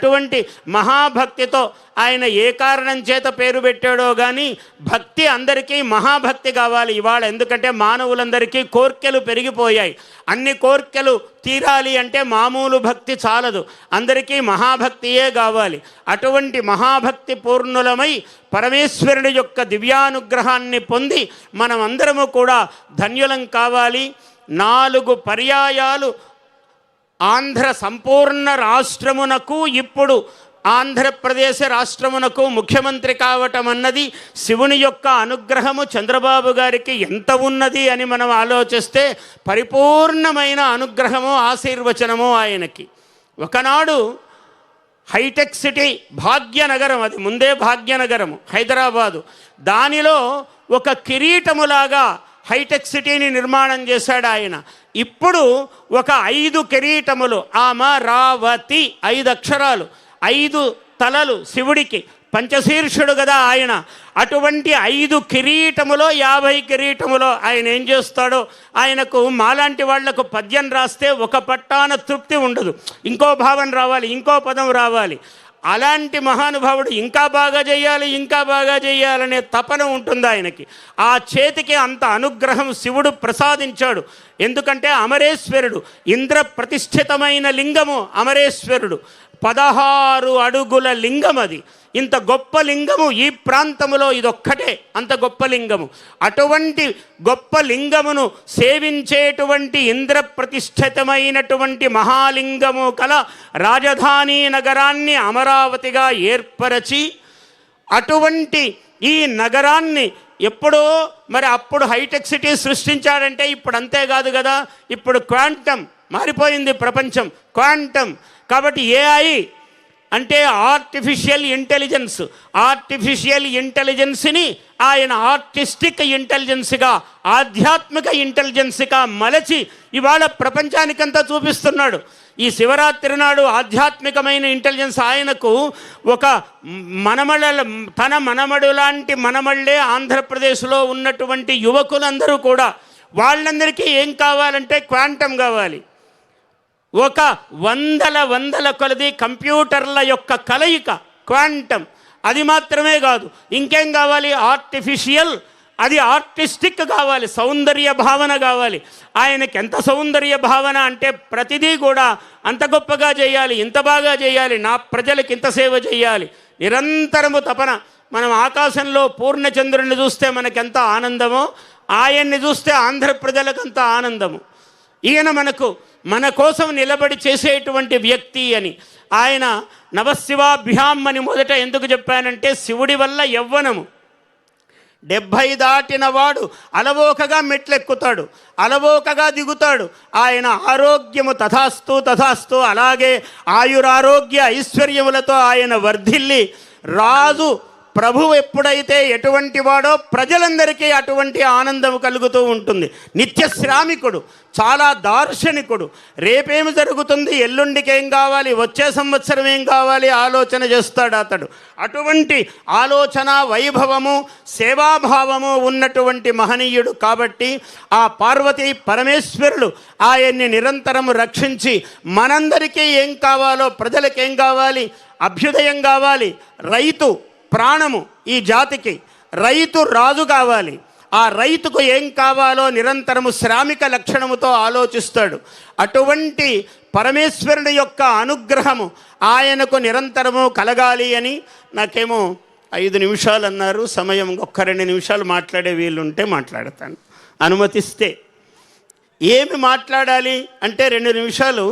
అటువంటి మహాభక్తితో ఆయన ఏ కారణం చేత పేరు పెట్టాడో కానీ భక్తి అందరికీ మహాభక్తి కావాలి ఇవాళ. ఎందుకంటే మానవులందరికీ కోర్కెలు పెరిగిపోయాయి. అన్ని కోర్కెలు తీరాలి అంటే మామూలు భక్తి చాలదు, అందరికీ మహాభక్తియే కావాలి. అటువంటి మహాభక్తి పూర్ణులమై పరమేశ్వరుడి యొక్క దివ్యానుగ్రహాన్ని పొంది మనం అందరము కూడా ధన్యులం కావాలి. 4 పర్యాయాలు ఆంధ్ర సంపూర్ణ రాష్ట్రమునకు, ఇప్పుడు ఆంధ్రప్రదేశ్ రాష్ట్రమునకు ముఖ్యమంత్రి కావటం అన్నది శివుని యొక్క అనుగ్రహము చంద్రబాబు గారికి ఎంత ఉన్నది అని మనం ఆలోచిస్తే పరిపూర్ణమైన అనుగ్రహము, ఆశీర్వచనము ఆయనకి. ఒకనాడు హైటెక్ సిటీ భాగ్యనగరం, అది ముందే భాగ్యనగరము హైదరాబాదు, దానిలో ఒక కిరీటములాగా హైటెక్ సిటీని నిర్మాణం చేశాడు ఆయన. ఇప్పుడు ఒక 5 కిరీటములు, అమరావతి 5 అక్షరాలు, 5 తలలు శివుడికి, పంచశీర్షుడు కదా ఆయన. అటువంటి 5 కిరీటములో 50 కిరీటములో ఆయన ఏం చేస్తాడో, ఆయనకు మాలాంటి వాళ్లకు పద్యం రాస్తే ఒక పట్టాన తృప్తి ఉండదు, ఇంకో భావం రావాలి, ఇంకో పదం రావాలి. అలాంటి మహానుభావుడు ఇంకా బాగా చేయాలి, ఇంకా బాగా చేయాలనే తపన ఉంటుంది ఆయనకి. ఆ చేతికి అంత అనుగ్రహం శివుడు ప్రసాదించాడు. ఎందుకంటే అమరేశ్వరుడు, ఇంద్ర ప్రతిష్ఠితమైన లింగము అమరేశ్వరుడు, 16 అడుగుల లింగం అది. ఇంత గొప్ప లింగము ఈ ప్రాంతంలో ఇదొక్కటే, అంత గొప్ప లింగము. అటువంటి గొప్ప లింగమును సేవించేటువంటి ఇంద్ర ప్రతిష్ఠితమైనటువంటి మహాలింగము కల రాజధాని నగరాన్ని అమరావతిగా ఏర్పరచి, అటువంటి ఈ నగరాన్ని ఎప్పుడో మరి అప్పుడు హైటెక్ సిటీ సృష్టించాడంటే ఇప్పుడు అంతేకాదు కదా, ఇప్పుడు క్వాంటమ్ మారిపోయింది ప్రపంచం, క్వాంటమ్. కాబట్టి ఏఐ అంటే ఆర్టిఫిషియల్ ఇంటెలిజెన్స్, ఆర్టిఫిషియల్ ఇంటెలిజెన్స్ని ఆయన ఆర్టిస్టిక్ ఇంటెలిజెన్స్గా, ఆధ్యాత్మిక ఇంటెలిజెన్స్గా మలచి ఇవాళ ప్రపంచానికంతా చూపిస్తున్నాడు. ఈ శివరాత్రి నాడు ఆధ్యాత్మికమైన ఇంటెలిజెన్స్ ఆయనకు ఒక తన మనమడు లాంటి మనమళ్ళే ఆంధ్రప్రదేశ్లో ఉన్నటువంటి యువకులందరూ కూడా, వాళ్ళందరికీ ఏం కావాలంటే క్వాంటమ్ కావాలి. ఒక వందల కొలది కంప్యూటర్ల యొక్క కలయిక క్వాంటమ్. అది మాత్రమే కాదు, ఇంకేం కావాలి, ఆర్టిఫిషియల్, అది ఆర్టిస్టిక్ కావాలి, సౌందర్య భావన కావాలి. ఆయనకి ఎంత సౌందర్య భావన అంటే ప్రతిదీ కూడా అంత గొప్పగా చేయాలి, ఇంత బాగా చేయాలి, నా ప్రజలకు ఇంత సేవ చేయాలి, నిరంతరము తపన. మనం ఆకాశంలో పూర్ణచంద్రుని చూస్తే మనకెంత ఆనందమో, ఆయన్ని చూస్తే ఆంధ్ర ప్రజలకు అంత ఆనందము. ఈయన మన కోసం నిలబడి చేసేటువంటి వ్యక్తి అని. ఆయన నవశివాభ్యాం అని మొదట ఎందుకు చెప్పానంటే, శివుడి వల్ల యవ్వనము. 70 దాటిన వాడు అలవోకగా మెట్లెక్కుతాడు, అలవోకగా దిగుతాడు. ఆయన ఆరోగ్యము తథాస్తు తథాస్తు, అలాగే ఆయురారోగ్య ఐశ్వర్యములతో ఆయన వర్ధిల్లి రాజు ప్రభువు ఎప్పుడైతే ఎటువంటి వాడో ప్రజలందరికీ అటువంటి ఆనందం కలుగుతూ ఉంటుంది. నిత్య శ్రామికుడు, చాలా దార్శనికుడు. రేపేమి జరుగుతుంది, ఎల్లుండికి ఏం కావాలి, వచ్చే సంవత్సరం ఏం కావాలి ఆలోచన చేస్తాడు అతడు. అటువంటి ఆలోచన వైభవము, సేవాభావము ఉన్నటువంటి మహనీయుడు. కాబట్టి ఆ పార్వతీ పరమేశ్వరులు ఆయన్ని నిరంతరము రక్షించి మనందరికీ ఏం కావాలో, ప్రజలకేం కావాలి, అభ్యుదయం కావాలి. రైతు ప్రాణము ఈ జాతికి, రైతు రాజు కావాలి. ఆ రైతుకు ఏం కావాలో నిరంతరము శ్రామిక లక్షణముతో ఆలోచిస్తాడు. అటువంటి పరమేశ్వరుని యొక్క అనుగ్రహము ఆయనకు నిరంతరము కలగాలి అని. నాకేమో 5 నిమిషాలు అన్నారు, సమయం ఒక్క 2 నిమిషాలు మాట్లాడే వీలుంటే మాట్లాడతాను, అనుమతిస్తే. ఏమి మాట్లాడాలి అంటే 2 నిమిషాలు.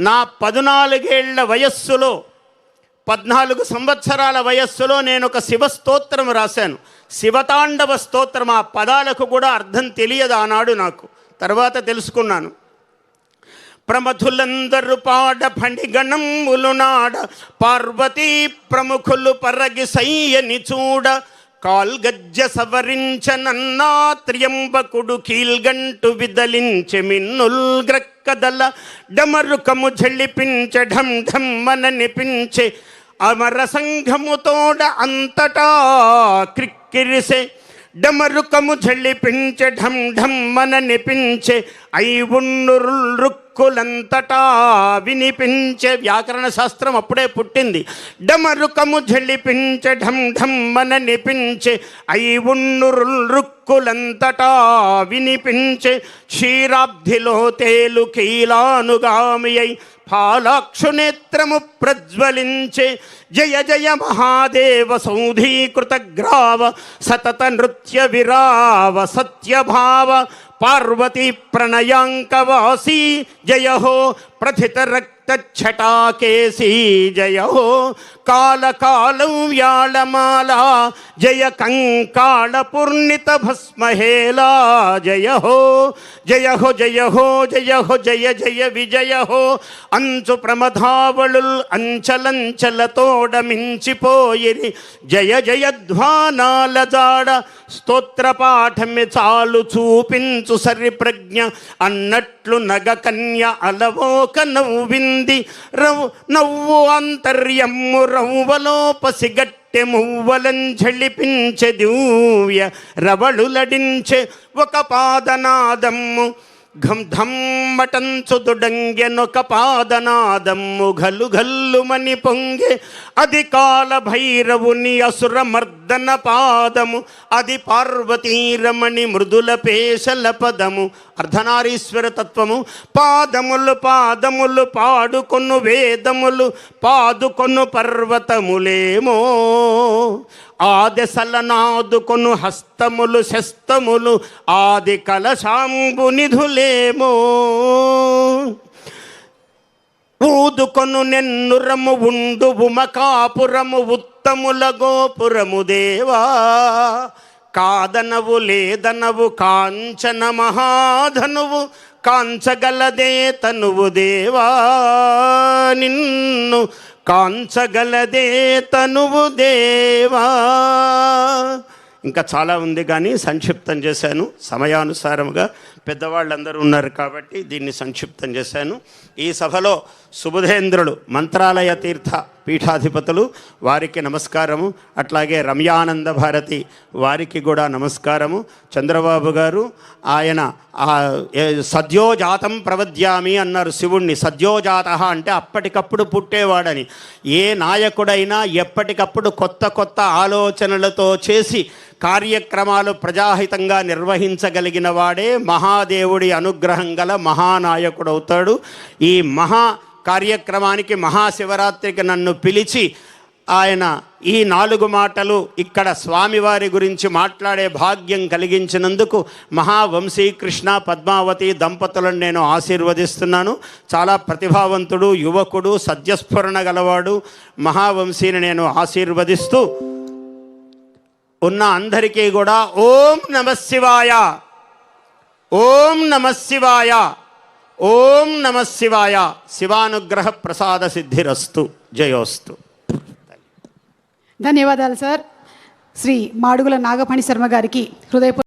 నా 14 ఏళ్ల వయస్సులో, 14 సంవత్సరాల వయస్సులో నేను ఒక శివస్తోత్రం రాశాను, శివతాండవ స్తోత్రం. ఆ పదాలకు కూడా అర్థం తెలియదు ఆనాడు నాకు, తర్వాత తెలుసుకున్నాను. ప్రమథులందరూ పాడ ఫణిగణములు నాడ, పార్వతీ ప్రముఖులు పరగి సయ్యని చూడ, కాల్గజ్జ సవరించనన్నా త్ర్యంబకుడు కీల్గంటు విదలించె మిన్నుల్ గ్రక్కదల, డమరుకము ఝళిపించె ఢం ఢం మననిపించే, అమర సంఘముతోడ అంతటా క్రిక్కిరిసే, డమరుకము ఝళిపించె ఢం ఢం మననిపించే, ఐవున్నురుల్ రుక్క రుక్కులంతటా వినిపించే వ్యాకరణ శాస్త్రం అప్పుడే పుట్టింది. డమరుకము జలిపించే ఢం ఢమ్మన నిపించే ఐవున్ను రుక్కులంతటా వినిపించే క్షీరాబ్ధిలో తేలు కీలానుగామి అయి ఫాలాక్షు నేత్రము ప్రజ్వలించే జయ జయ మహాదేవ సౌధీకృత గ్రావ సతత నృత్య విరావ సత్యభావ పార్వతీ ప్రణయాంకవాసీ జయ హో ప్రథిత రక్తఛటాకేశీ జయ హో కాలకాలం వ్యాళమాల జయ కంకాళ పూర్ణిత భస్మహేలా జయ హో జయ హో జయ హో జయ హో జయ జయ విజయ హో అంచు ప్రమధావళుల్ అంచలంచలతోడమించిపోయిరి జయ జయధ్వానాల జాడ స్తోత్ర పాఠమి చాలు చూపించు సరి ప్రజ్ఞ అన్నట్లు నగ కన్య అలవోక నవ్వింది నవ్వు అంతర్యమ్ము రవ్వలో పసిగట్టె మువ్వలంఝళిపించె దివ్య రవళులడించె ఒక పాదనాదమ్ము ఘం ధమ్మటంచు దుడంగెనొక పాదనాదమ్ము గల్లు గల్లుమని పొంగె అది కాల భైరవుని అసుర మర్దన పాదము అది పార్వతీరమణి మృదుల పేశల పదము అర్ధనారీశ్వర తత్వము పాదములు పాదములు పాడుకొను వేదములు పాదుకొను పర్వతములేమో ఆదెసల నాదుకొను హస్తములు శస్తములు ఆది కలశాంబు నిధులేమో ఊదుకొను నెన్నురము ఉండు ఉమకాపురము ఉత్తముల గోపురము దేవా కాదనవు లేదనవు కాంచన మహాధనువు కాంచగలదే తనువు దేవా నిన్ను కాంచగలదే తనువు దేవా. ఇంకా చాలా ఉంది కానీ సంక్షిప్తం చేశాను. సమయానుసారముగా పెద్దవాళ్ళందరూ ఉన్నారు కాబట్టి దీన్ని సంక్షిప్తం చేశాను. ఈ సభలో సుబుధేంద్రులు మంత్రాలయ తీర్థ పీఠాధిపతులు వారికి నమస్కారము. అట్లాగే రమ్యానంద భారతి వారికి కూడా నమస్కారము. చంద్రబాబు గారు ఆయన సద్యోజాతం ప్రవద్యామి అన్నారు శివుణ్ణి. సద్యోజాత అంటే అప్పటికప్పుడు పుట్టేవాడని. ఏ నాయకుడైనా ఎప్పటికప్పుడు కొత్త కొత్త ఆలోచనలతో చేసి కార్యక్రమాలు ప్రజాహితంగా నిర్వహించగలిగిన వాడే మహాదేవుడి అనుగ్రహం గల మహానాయకుడవుతాడు. ఈ మహా కార్యక్రమానికి మహాశివరాత్రికి నన్ను పిలిచి ఆయన ఈ 4 మాటలు ఇక్కడ స్వామివారి గురించి మాట్లాడే భాగ్యం కలిగించినందుకు మహావంశీకృష్ణ పద్మావతి దంపతులను నేను ఆశీర్వదిస్తున్నాను. చాలా ప్రతిభావంతుడు, యువకుడు, సద్యస్ఫురణ గలవాడు మహావంశీని నేను ఆశీర్వదిస్తూ ఉన్న అందరికీ కూడా ఓం నమః శివాయ, ఓం నమః శివాయ, ఓం నమః శివాయ. శివానుగ్రహ ప్రసాద సిద్ధిరస్తు. జయోస్తు. ధన్యవాదాలు సార్. శ్రీ మాడుగుల నాగఫణి శర్మ గారికి హృదయపూర్వక